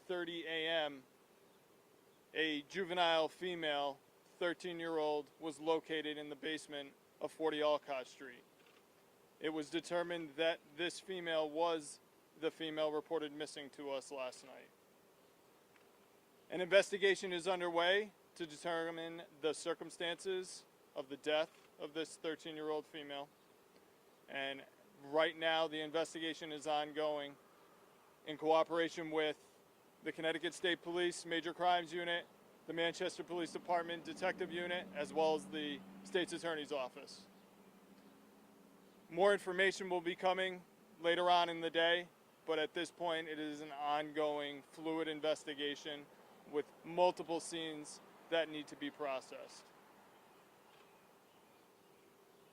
4:30 a.m., a juvenile female, 13-year-old, was located in the basement of 40 Alcott Street. It was determined that this female was the female reported missing to us last night. An investigation is underway to determine the circumstances of the death of this 13-year-old female. And right now the investigation is ongoing in cooperation with the Connecticut State Police Major Crimes Unit, the Manchester Police Department Detective Unit, as well as the State's Attorney's Office. More information will be coming later on in the day, but at this point it is an ongoing fluid investigation with multiple scenes that need to be processed.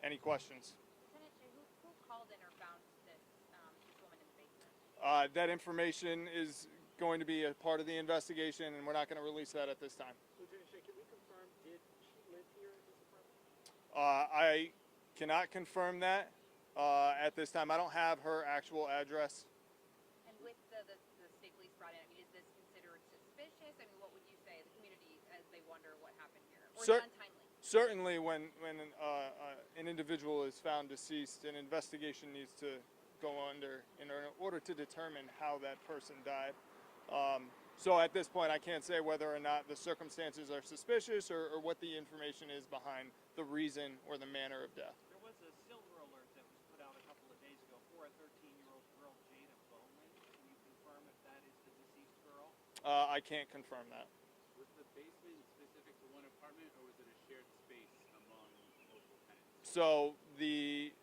Any questions? Lieutenant, who called in or found this woman in the basement? That information is going to be a part of the investigation, and we're not going to release that at this time. Lieutenant Shea, can we confirm, did she live here in this apartment? I cannot confirm that at this time. I don't have her actual address. And with the state police brought in, I mean, is this considered suspicious? I mean, what would you say to the community as they wonder what happened here? Or is it untimely? Certainly when an individual is found deceased, an investigation needs to go under in order to determine how that person died. So at this point, I can't say whether or not the circumstances are suspicious or what the information is behind the reason or the manner of death. There was a silver alert that was put out a couple of days ago for a 13-year-old girl, Jada Bowman. Can you confirm if that is the deceased girl? I can't confirm that. Was the basement specific to one apartment, or was it a shared space among multiple tenants? So the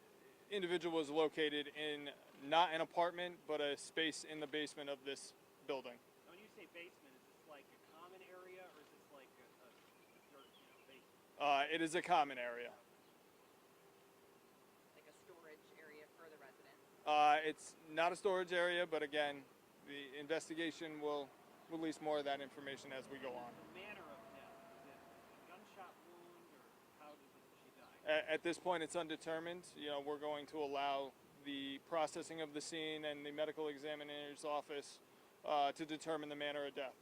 individual was located in not an apartment, but a space in the basement of this building. Now, when you say basement, is this like a common area, or is this like a dirt, basement? It is a common area. Like a storage area for the residents? It's not a storage area, but again, the investigation will release more of that information as we go on. The manner of death, is it a gunshot wound, or how did she die? At this point, it's undetermined. We're going to allow the processing of the scene and the medical examiner's office to determine the manner of death.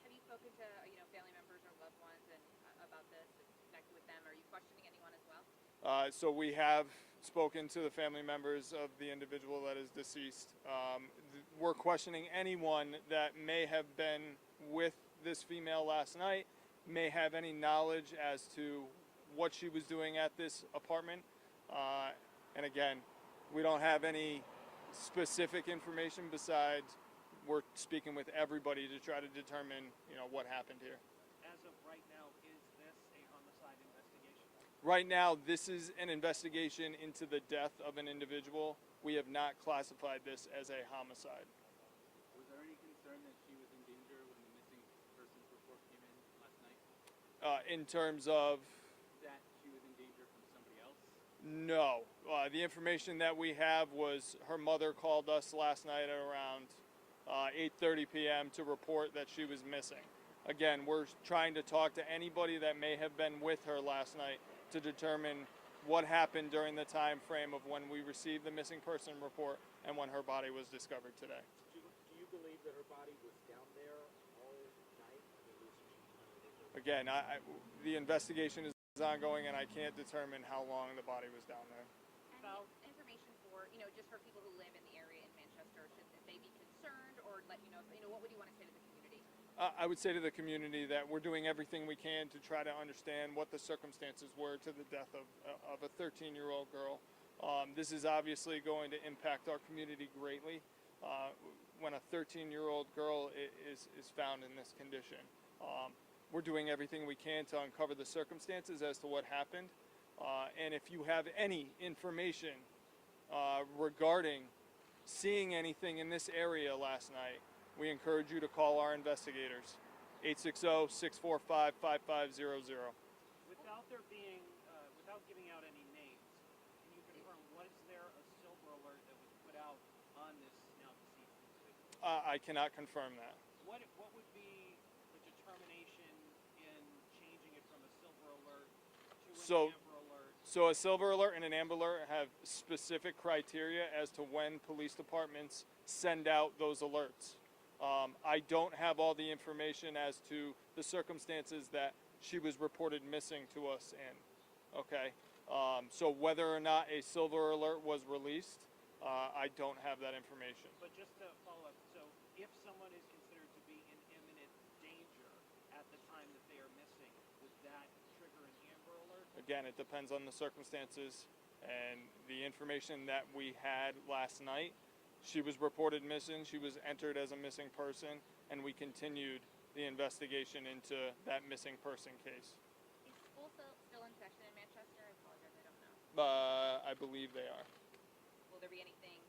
Have you spoken to family members or loved ones and about this and connected with them? Are you questioning anyone as well? So we have spoken to the family members of the individual that is deceased. We're questioning anyone that may have been with this female last night, may have any knowledge as to what she was doing at this apartment. And again, we don't have any specific information besides we're speaking with everybody to try to determine, what happened here. As of right now, is this a homicide investigation? Right now, this is an investigation into the death of an individual. We have not classified this as a homicide. Was there any concern that she was in danger when the missing persons report came in last night? In terms of? That she was in danger from somebody else? No. The information that we have was her mother called us last night at around 8:30 p.m. to report that she was missing. Again, we're trying to talk to anybody that may have been with her last night to determine what happened during the time frame of when we received the missing person report and when her body was discovered today. Do you believe that her body was down there all night? Again, the investigation is ongoing, and I can't determine how long the body was down there. And information for, just for people who live in the area in Manchester, should they be concerned or let you know, what would you want to say to the community? I would say to the community that we're doing everything we can to try to understand what the circumstances were to the death of a 13-year-old girl. This is obviously going to impact our community greatly when a 13-year-old girl is found in this condition. We're doing everything we can to uncover the circumstances as to what happened. And if you have any information regarding seeing anything in this area last night, we encourage you to call our investigators, 860-645-5500. Without giving out any names, can you confirm, was there a silver alert that was put out on this now deceased individual? I cannot confirm that. What would be the determination in changing it from a silver alert to an amber alert? So a silver alert and an amber alert have specific criteria as to when police departments send out those alerts. I don't have all the information as to the circumstances that she was reported missing to us in. Okay, so whether or not a silver alert was released, I don't have that information. But just to follow up, so if someone is considered to be in imminent danger at the time that they are missing, would that trigger an Amber Alert? Again, it depends on the circumstances and the information that we had last night. She was reported missing, she was entered as a missing person, and we continued the investigation into that missing person case. Is school still in session in Manchester? I apologize, I don't know. I believe they are. Will there be anything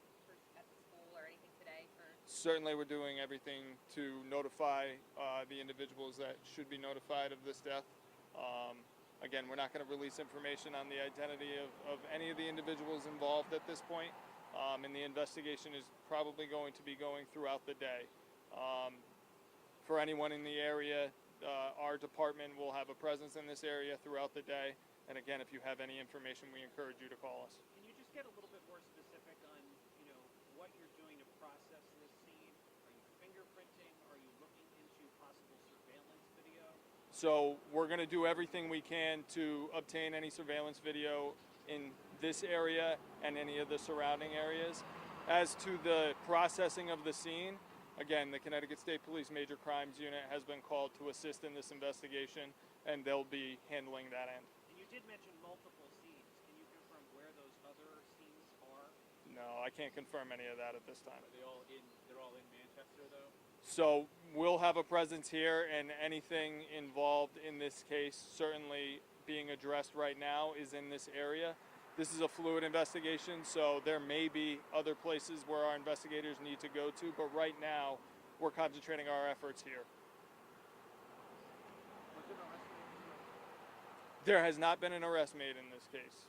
at the school or anything today for? Certainly, we're doing everything to notify the individuals that should be notified of this death. Again, we're not going to release information on the identity of any of the individuals involved at this point, and the investigation is probably going to be going throughout the day. For anyone in the area, our department will have a presence in this area throughout the day. And again, if you have any information, we encourage you to call us. Can you just get a little bit more specific on, what you're doing to process this scene? Are you fingerprinting? Are you looking into possible surveillance video? So we're going to do everything we can to obtain any surveillance video in this area and any of the surrounding areas. As to the processing of the scene, again, the Connecticut State Police Major Crimes Unit has been called to assist in this investigation, and they'll be handling that end. And you did mention multiple scenes. Can you confirm where those other scenes are? No, I can't confirm any of that at this time. Are they all in? They're all in Manchester, though. So we'll have a presence here, and anything involved in this case, certainly being addressed right now, is in this area. This is a fluid investigation, so there may be other places where our investigators need to go to, but right now we're concentrating our efforts here. Was it arrested? There has not been an arrest made in this case.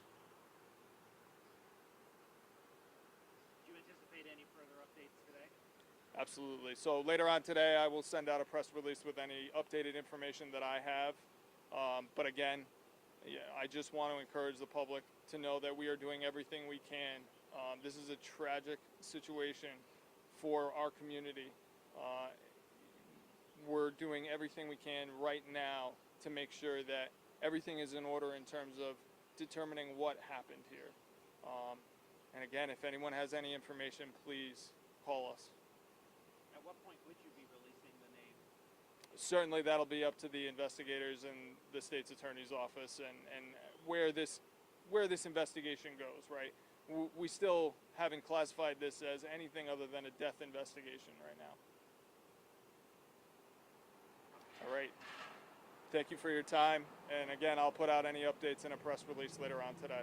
Do you anticipate any further updates today? Absolutely. So later on today, I will send out a press release with any updated information that I have. But again, I just want to encourage the public to know that we are doing everything we can. This is a tragic situation for our community. We're doing everything we can right now to make sure that everything is in order in terms of determining what happened here. And again, if anyone has any information, please call us. At what point would you be releasing the name? Certainly that'll be up to the investigators and the state's attorney's office and where this investigation goes, right? We still haven't classified this as anything other than a death investigation right now. All right. Thank you for your time. And again, I'll put out any updates in a press release later on today.